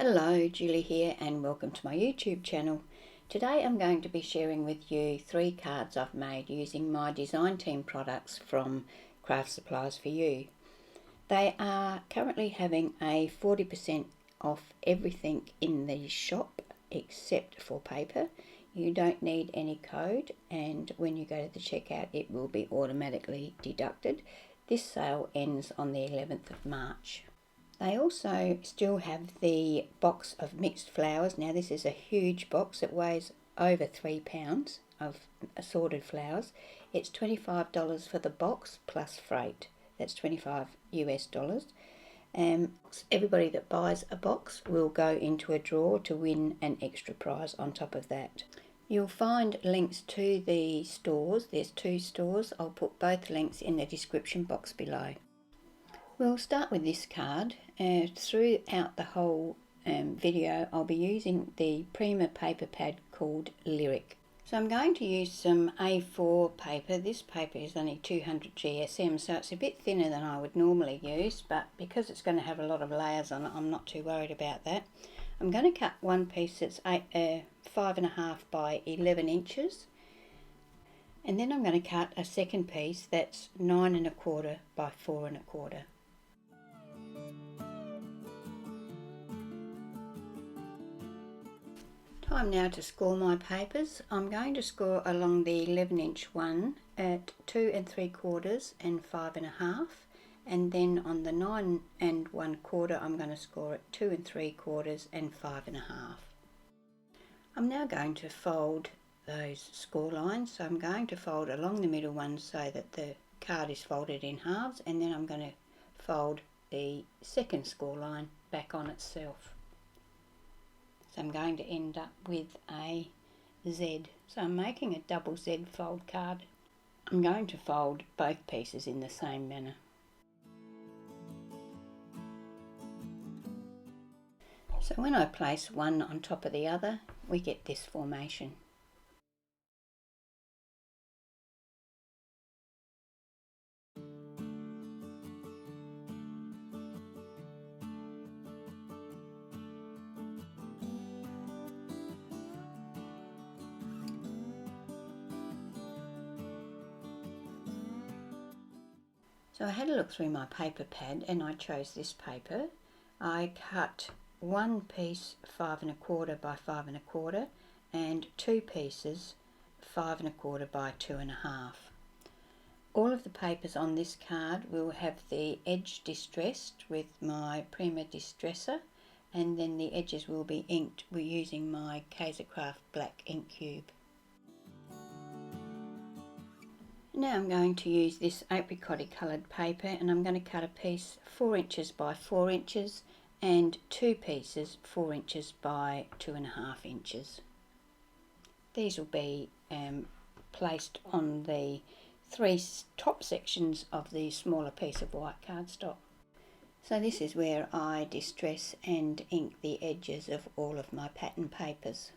Hello, Julie here and welcome to my YouTube channel. Today I'm going to be sharing with you 3 cards I've made using my design team products from Craft Supplies For You. They are currently having a 40% off everything in the shop except for paper. You don't need any code, and when you go to the checkout it will be automatically deducted. This sale ends on the 11th of March. They also still have the box of mixed flowers. Now this is a huge box. It weighs over 3 pounds of assorted flowers. It's $25 for the box plus freight. That's $25 US. Everybody that buys a box will go into a draw to win an extra prize on top of that. You'll find links to the stores. There's 2 stores. I'll put both links in the description box below. We'll start with this card. Throughout the whole video I'll be using the Prima paper pad called Lyric. So I'm going to use some A4 paper. This paper is only 200 GSM, so it's a bit thinner than I would normally use, but because it's going to have a lot of layers on it I'm not too worried about that. I'm going to cut one piece that's 5.5 by 11 inches. And then I'm going to cut a second piece that's 9.25 by 4.25. Time now to score my papers. I'm going to score along the 11-inch one at 2 3/4 and 5.5, and then on the 9 1/4 I'm going to score at 2 3/4 and 5.5. I'm now going to fold those score lines, so I'm going to fold along the middle one so that the card is folded in halves, and then I'm going to fold the second score line back on itself. So I'm going to end up with a Z. So I'm making a double Z fold card. I'm going to fold both pieces in the same manner. So when I place one on top of the other, we get this formation. So I had a look through my paper pad and I chose this paper. I cut one piece 5 1/4 by 5 1/4 and 2 pieces 5 1/4 by 2.5. All of the papers on this card will have the edge distressed with my Prima Distresser, and then the edges will be inked using my Kaisercraft black ink cube. Now I'm going to use this apricot coloured paper, and I'm going to cut a piece 4 inches by 4 inches and 2 pieces 4 inches by 2.5 inches. These will be placed on the 3 top sections of the smaller piece of white cardstock. So this is where I distress and ink the edges of all of my pattern papers.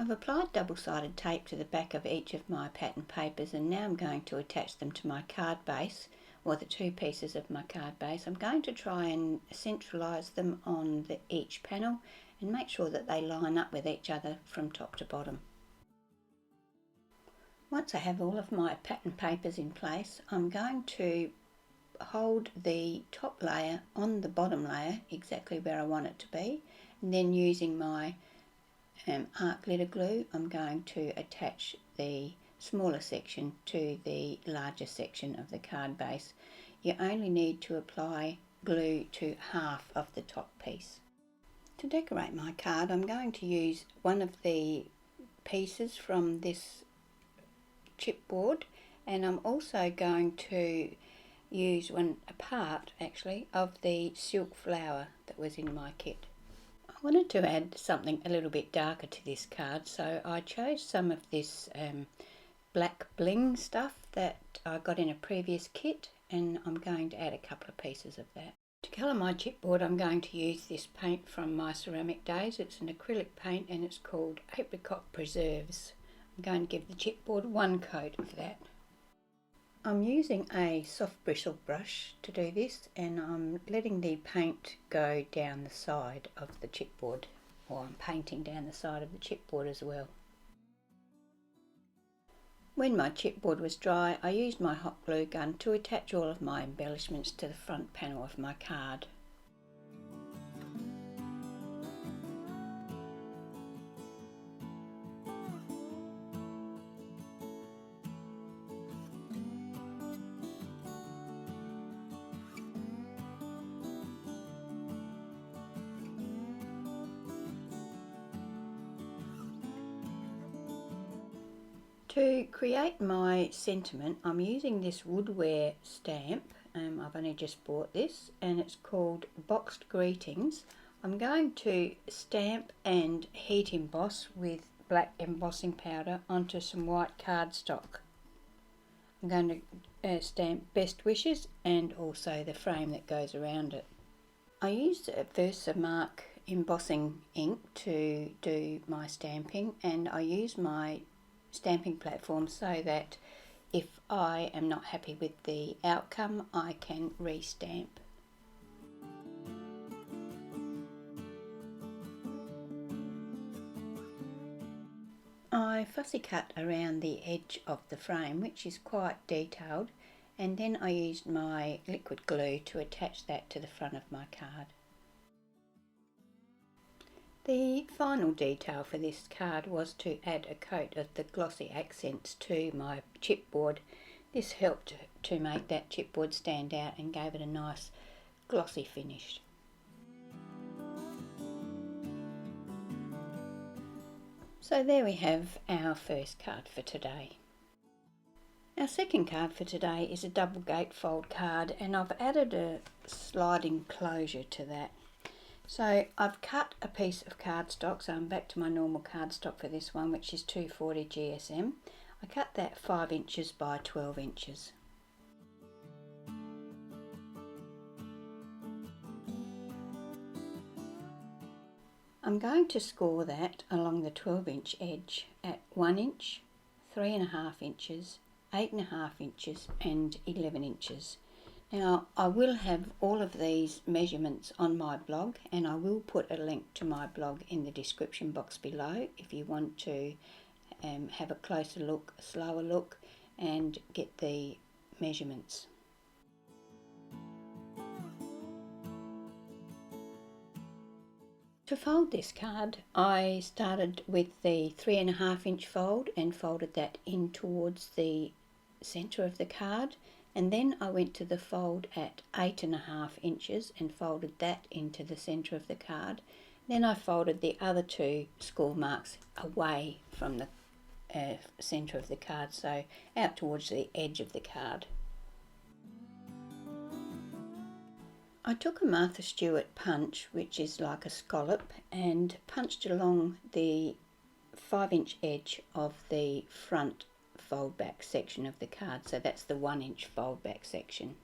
I've applied double-sided tape to the back of each of my pattern papers, and now I'm going to attach them to my card base, or the 2 pieces of my card base. I'm going to try and centralise them on each panel and make sure that they line up with each other from top to bottom. Once I have all of my pattern papers in place, I'm going to hold the top layer on the bottom layer exactly where I want it to be, and then using my art glitter glue I'm going to attach the smaller section to the larger section of the card base. You only need to apply glue to half of the top piece. To decorate my card I'm going to use one of the pieces from this chipboard, and I'm also going to use a part actually of the silk flower that was in my kit. I wanted to add something a little bit darker to this card, so I chose some of this black bling stuff that I got in a previous kit, and I'm going to add a couple of pieces of that. To colour my chipboard I'm going to use this paint from my ceramic days. It's an acrylic paint and it's called Apricot Preserves. I'm going to give the chipboard one coat of that. I'm using a soft bristle brush to do this, and I'm letting the paint go down the side of the chipboard, or I'm painting down the side of the chipboard as well. When my chipboard was dry, I used my hot glue gun to attach all of my embellishments to the front panel of my card. To create my sentiment, I'm using this Woodware stamp. I've only just bought this, and it's called Boxed Greetings. I'm going to stamp and heat emboss with black embossing powder onto some white cardstock. I'm going to stamp Best Wishes and also the frame that goes around it. I used Versamark embossing ink to do my stamping, and I use my stamping platform so that if I am not happy with the outcome, I can restamp. I fussy cut around the edge of the frame, which is quite detailed, and then I used my liquid glue to attach that to the front of my card. The final detail for this card was to add a coat of the glossy accents to my chipboard. This helped to make that chipboard stand out and gave it a nice glossy finish. So there we have our first card for today. Our second card for today is a double gatefold card, and I've added a sliding closure to that. So I've cut a piece of cardstock, so I'm back to my normal cardstock for this one, which is 240 GSM. I cut that 5 inches by 12 inches. I'm going to score that along the 12-inch edge at 1 inch, 3.5 inches, 8.5 inches and 11 inches. Now, I will have all of these measurements on my blog, and I will put a link to my blog in the description box below if you want to have a closer look, a slower look, and get the measurements. To fold this card, I started with the 3.5 inch fold and folded that in towards the centre of the card. And then I went to the fold at 8.5 inches and folded that into the centre of the card. Then I folded the other 2 score marks away from the centre of the card, so out towards the edge of the card. I took a Martha Stewart punch, which is like a scallop, and punched along the 5-inch edge of the front fold back section of the card, so that's the 1 inch fold back section.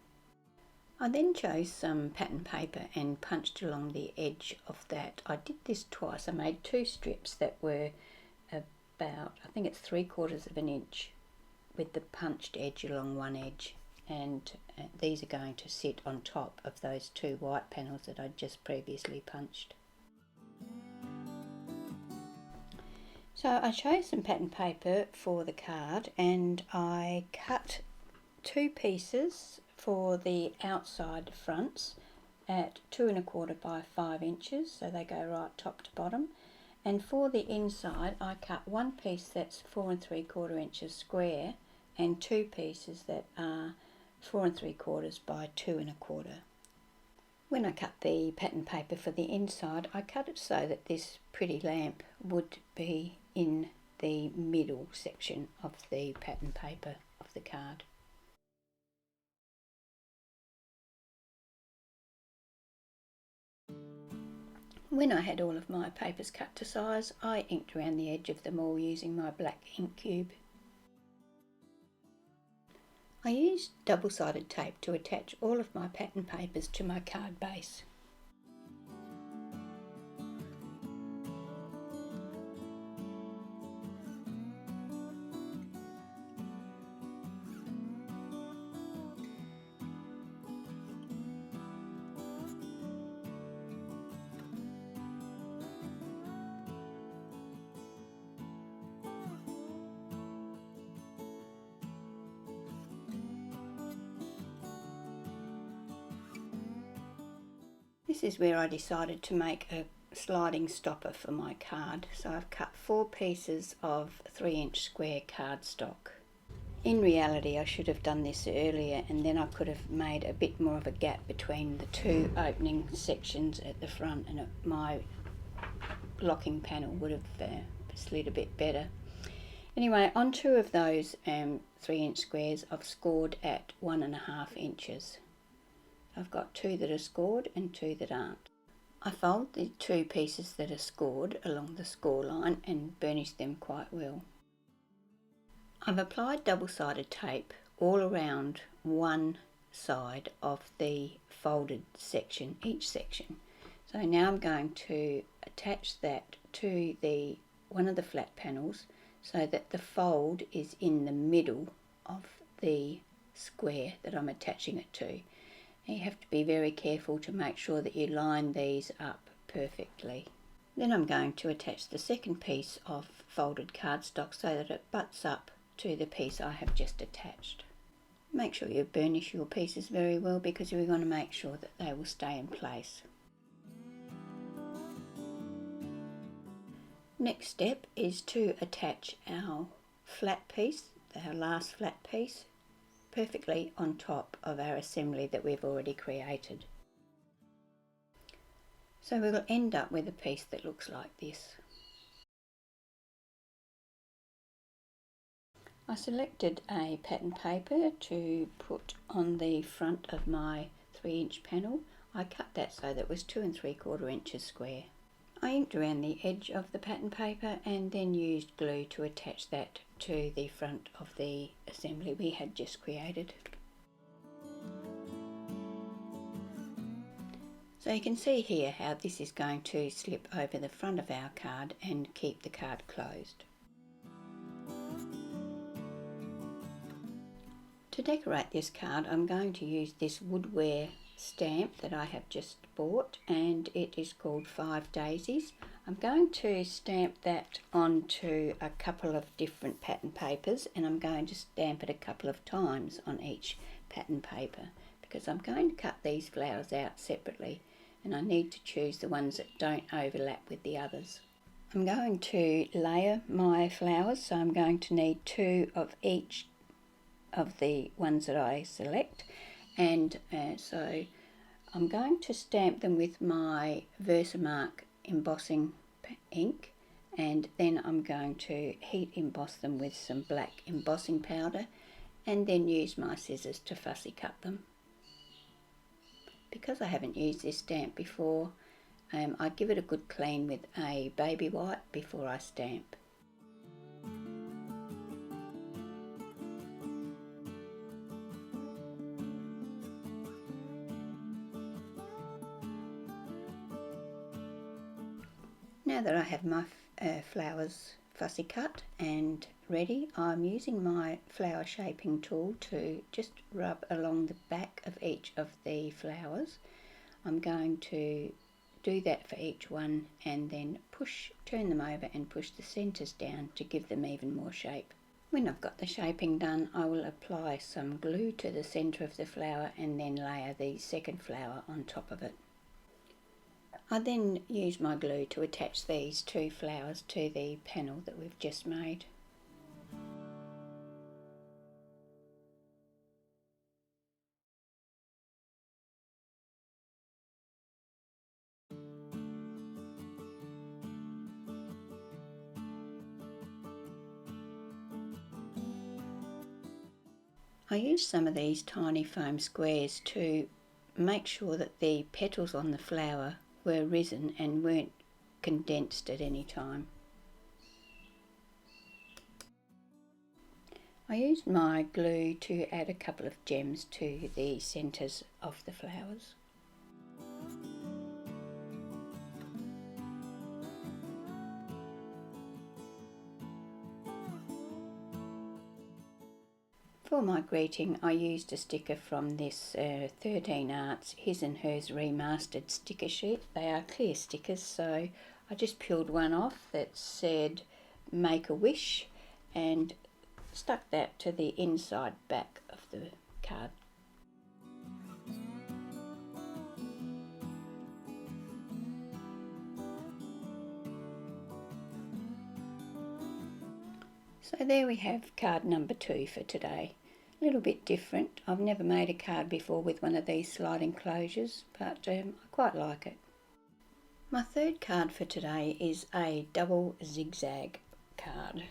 I then chose some pattern paper and punched along the edge of that. I did this twice. I made 2 strips that were about, I think it's 3/4 of an inch with the punched edge along one edge, and these are going to sit on top of those 2 white panels that I just previously punched. So I chose some pattern paper for the card, and I cut 2 pieces for the outside fronts at 2.25 by 5 inches, so they go right top to bottom. And for the inside, I cut 1 piece that's 4 3/4 inches square, and 2 pieces that are 4 3/4 by 2 1/4. When I cut the pattern paper for the inside, I cut it so that this pretty lamp would be in the middle section of the pattern paper of the card. When I had all of my papers cut to size, I inked around the edge of them all using my black ink cube. I used double-sided tape to attach all of my pattern papers to my card base. This is where I decided to make a sliding stopper for my card. So I've cut 4 pieces of 3-inch square cardstock. In reality, I should have done this earlier, and then I could have made a bit more of a gap between the 2 opening sections at the front, and my locking panel would have slid a bit better. Anyway, on 2 of those 3-inch squares, I've scored at 1.5 inches. I've got 2 that are scored and 2 that aren't. I fold the 2 pieces that are scored along the score line and burnish them quite well. I've applied double-sided tape all around one side of the folded section, each section. So now I'm going to attach that to one of the flat panels so that the fold is in the middle of the square that I'm attaching it to. You have to be very careful to make sure that you line these up perfectly. Then I'm going to attach the second piece of folded cardstock so that it butts up to the piece I have just attached. Make sure you burnish your pieces very well because we're going to make sure that they will stay in place. Next step is to attach our flat piece, our last flat piece, perfectly on top of our assembly that we've already created. So we will end up with a piece that looks like this. I selected a pattern paper to put on the front of my 3-inch panel. I cut that so that it was 2 3/4 inches square. I inked around the edge of the pattern paper and then used glue to attach that to the front of the assembly we had just created. So you can see here how this is going to slip over the front of our card and keep the card closed. To decorate this card, I'm going to use this woodware stamp that I have just bought, and it is called 5 Daisies. I'm going to stamp that onto a couple of different pattern papers, and I'm going to stamp it a couple of times on each pattern paper because I'm going to cut these flowers out separately and I need to choose the ones that don't overlap with the others. I'm going to layer my flowers, so I'm going to need 2 of each of the ones that I select, and so I'm going to stamp them with my Versamark embossing ink, and then I'm going to heat emboss them with some black embossing powder and then use my scissors to fussy cut them. Because I haven't used this stamp before, I give it a good clean with a baby wipe before I stamp. Now that I have my flowers fussy cut and ready, I'm using my flower shaping tool to just rub along the back of each of the flowers. I'm going to do that for each one and then turn them over and push the centres down to give them even more shape. When I've got the shaping done, I will apply some glue to the centre of the flower and then layer the second flower on top of it. I then use my glue to attach these 2 flowers to the panel that we've just made. I used some of these tiny foam squares to make sure that the petals on the flower were risen and weren't condensed at any time. I used my glue to add a couple of gems to the centres of the flowers. For my greeting, I used a sticker from this 13 Arts His and Hers Remastered sticker sheet. They are clear stickers, so I just peeled one off that said Make a Wish and stuck that to the inside back of the card. So there we have card number 2 for today. A little bit different. I've never made a card before with one of these sliding closures, but I quite like it. My third card for today is a double zigzag card.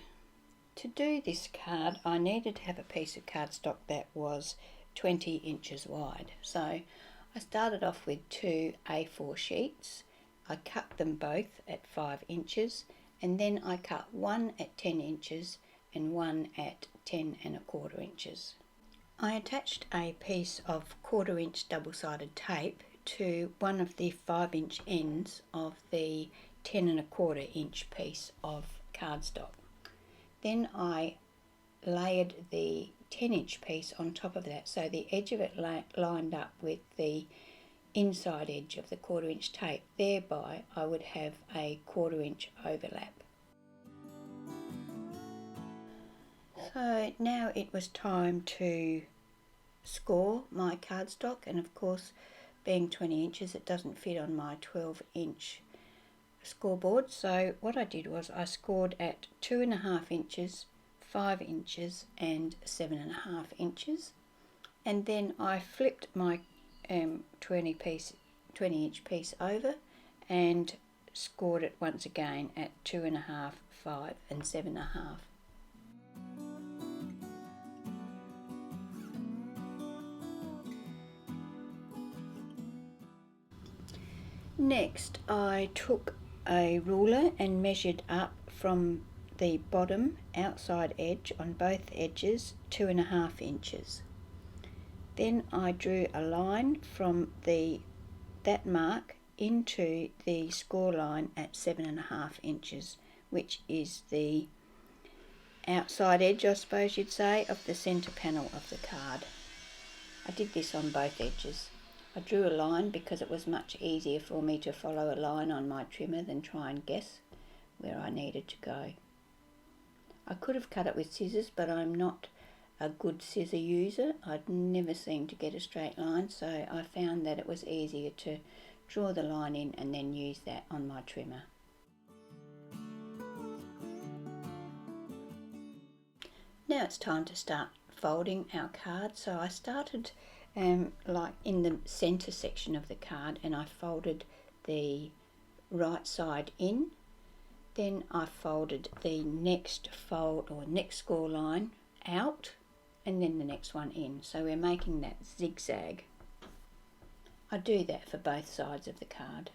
To do this card, I needed to have a piece of cardstock that was 20 inches wide. So I started off with 2 A4 sheets. I cut them both at 5 inches, and then I cut one at 10 inches and one at 10¼ inches. I attached a piece of 1/4 inch double-sided tape to one of the 5-inch ends of the 10¼ inch piece of cardstock. Then I layered the 10-inch piece on top of that, so the edge of it lined up with the inside edge of the 1/4 inch tape. Thereby I would have a 1/4 inch overlap. So now it was time to score my cardstock, and of course, being 20 inches, it doesn't fit on my 12-inch scoreboard. So what I did was I scored at 2½ inches, 5 inches and 7½ inches, and then I flipped my 20-inch piece over and scored it once again at 2½, 5 and 7½. Next, I took a ruler and measured up from the bottom outside edge on both edges 2½ inches. Then I drew a line from that mark into the score line at 7½ inches, which is the outside edge, I suppose you'd say, of the centre panel of the card. I did this on both edges. I drew a line because it was much easier for me to follow a line on my trimmer than try and guess where I needed to go. I could have cut it with scissors, but I'm not a good scissor user. I'd never seem to get a straight line, so I found that it was easier to draw the line in and then use that on my trimmer. Now it's time to start folding our card. So I started like in the centre section of the card, and I folded the right side in. Then I folded the next fold or next score line out, and then the next one in. So we're making that zigzag. I do that for both sides of the card.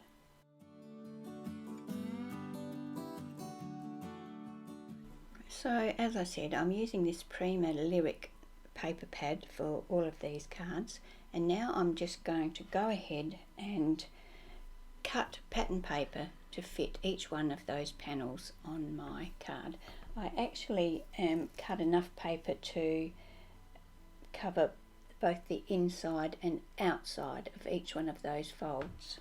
So as I said, I'm using this Prima Lyric paper pad for all of these cards, and now I'm just going to go ahead and cut pattern paper to fit each one of those panels on my card. I actually cut enough paper to cover both the inside and outside of each one of those folds.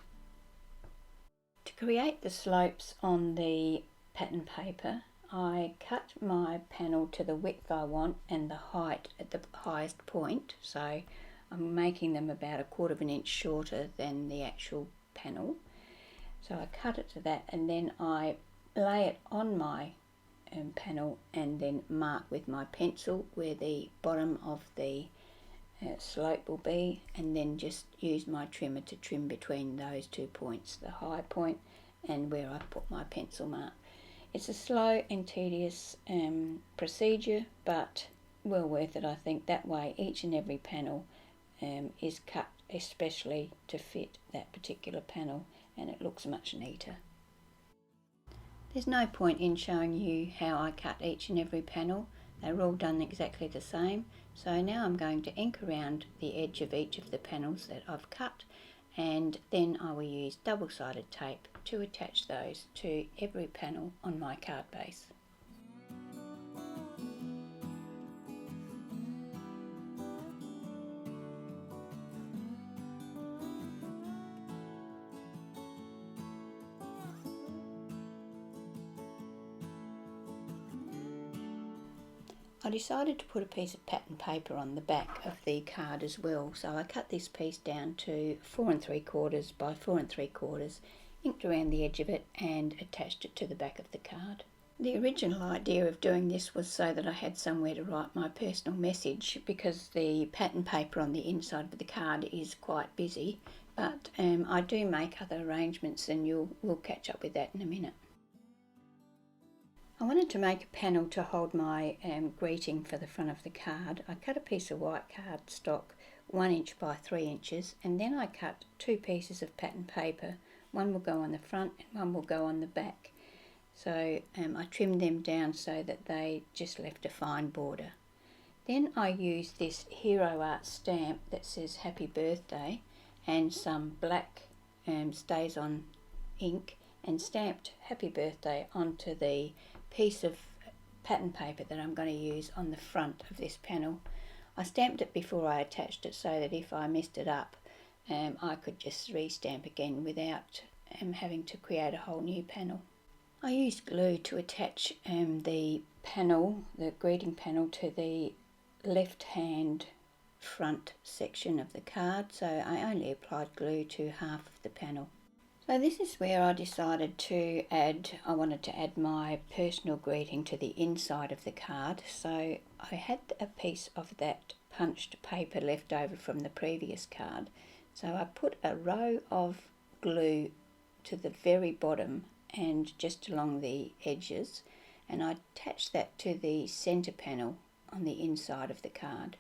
To create the slopes on the pattern paper, I cut my panel to the width I want and the height at the highest point, so I'm making them about 1/4 inch shorter than the actual panel. So I cut it to that, and then I lay it on my panel and then mark with my pencil where the bottom of the slope will be, and then just use my trimmer to trim between those 2 points, the high point and where I've put my pencil mark. It's a slow and tedious procedure, but well worth it, I think. That way each and every panel is cut especially to fit that particular panel, and it looks much neater. There's no point in showing you how I cut each and every panel. They're all done exactly the same. So now I'm going to ink around the edge of each of the panels that I've cut, and then I will use double-sided tape to attach those to every panel on my card base. I decided to put a piece of pattern paper on the back of the card as well, so I cut this piece down to 4 3/4 by 4 3/4, inked around the edge of it and attached it to the back of the card. The original idea of doing this was so that I had somewhere to write my personal message, because the pattern paper on the inside of the card is quite busy, but I do make other arrangements, and we'll catch up with that in a minute. I wanted to make a panel to hold my greeting for the front of the card. I cut a piece of white cardstock 1 inch by 3 inches, and then I cut 2 pieces of pattern paper. One will go on the front and one will go on the back. So I trimmed them down so that they just left a fine border. Then I used this Hero Art stamp that says Happy Birthday and some black Stays On ink, and stamped Happy Birthday onto the piece of pattern paper that I'm going to use on the front of this panel. I stamped it before I attached it so that if I messed it up, I could just re-stamp again without having to create a whole new panel. I used glue to attach the panel, the greeting panel, to the left hand front section of the card, so I only applied glue to half of the panel. So this is where I decided to I wanted to add my personal greeting to the inside of the card. So I had a piece of that punched paper left over from the previous card. So I put a row of glue to the very bottom and just along the edges, and I attached that to the center panel on the inside of the card.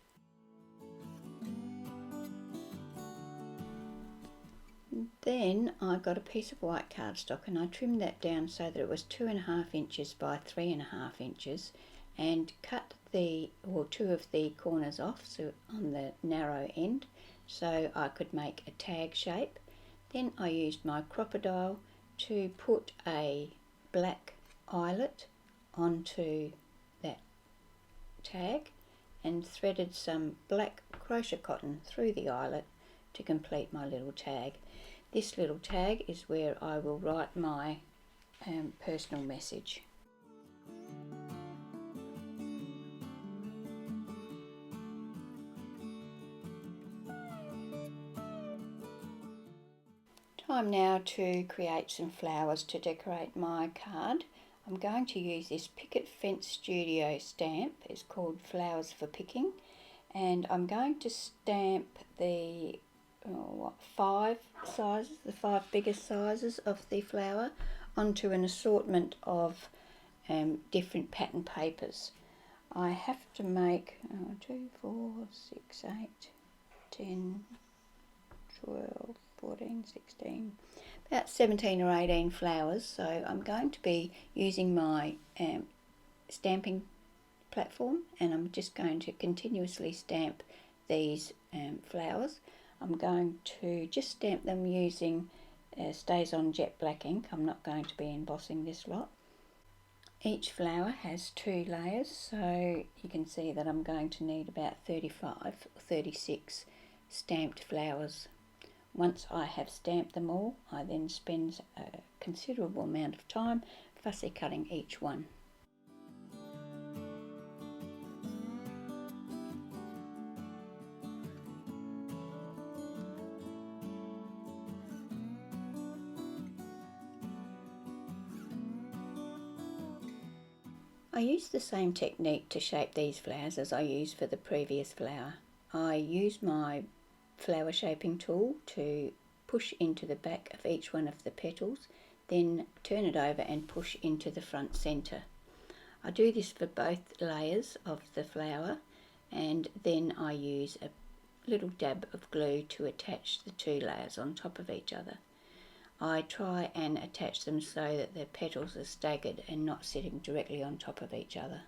Then I got a piece of white cardstock and I trimmed that down so that it was 2.5 inches by 3.5 inches, and cut two of the corners off, so on the narrow end, so I could make a tag shape. Then I used my crocodile to put a black eyelet onto that tag, and threaded some black crochet cotton through the eyelet to complete my little tag. This little tag is where I will write my personal message. Time now to create some flowers to decorate my card. I'm going to use this Picket Fence Studio stamp. It's called Flowers for Picking, and I'm going to stamp the 5 sizes, the 5 biggest sizes of the flower, onto an assortment of different pattern papers. I have to make 2, 4, 6, 8, 10, 12, 14, 16, about 17 or 18 flowers. So I'm going to be using my stamping platform, and I'm just going to continuously stamp these flowers. I'm going to just stamp them using Stays On jet black ink. I'm not going to be embossing this lot. Each flower has 2 layers, so you can see that I'm going to need about 35 or 36 stamped flowers. Once I have stamped them all, I then spend a considerable amount of time fussy cutting each one. I use the same technique to shape these flowers as I used for the previous flower. I use my flower shaping tool to push into the back of each one of the petals, then turn it over and push into the front centre. I do this for both layers of the flower, and then I use a little dab of glue to attach the 2 layers on top of each other. I try and attach them so that the petals are staggered and not sitting directly on top of each other.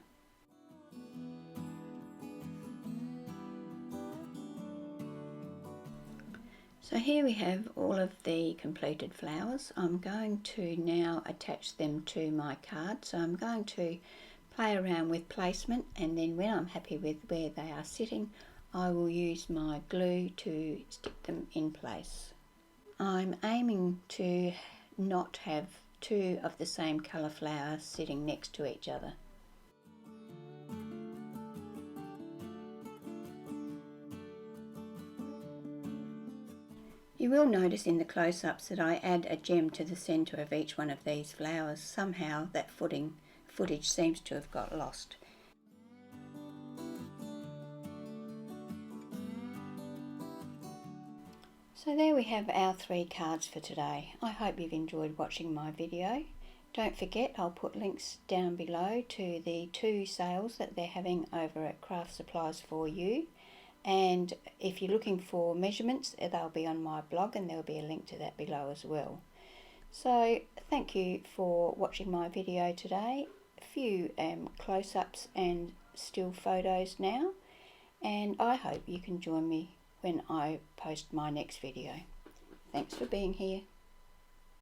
So here we have all of the completed flowers. I'm going to now attach them to my card. So I'm going to play around with placement, and then when I'm happy with where they are sitting, I will use my glue to stick them in place. I'm aiming to not have 2 of the same colour flowers sitting next to each other. You will notice in the close-ups that I add a gem to the centre of each one of these flowers. Somehow that footage seems to have got lost. So there we have our 3 cards for today. I hope you've enjoyed watching my video. Don't forget, I'll put links down below to the 2 sales that they're having over at Craft Supplies For You. And if you're looking for measurements, they'll be on my blog and there'll be a link to that below as well. So thank you for watching my video today. A few close-ups and still photos now. And I hope you can join me when I post my next video. Thanks for being here.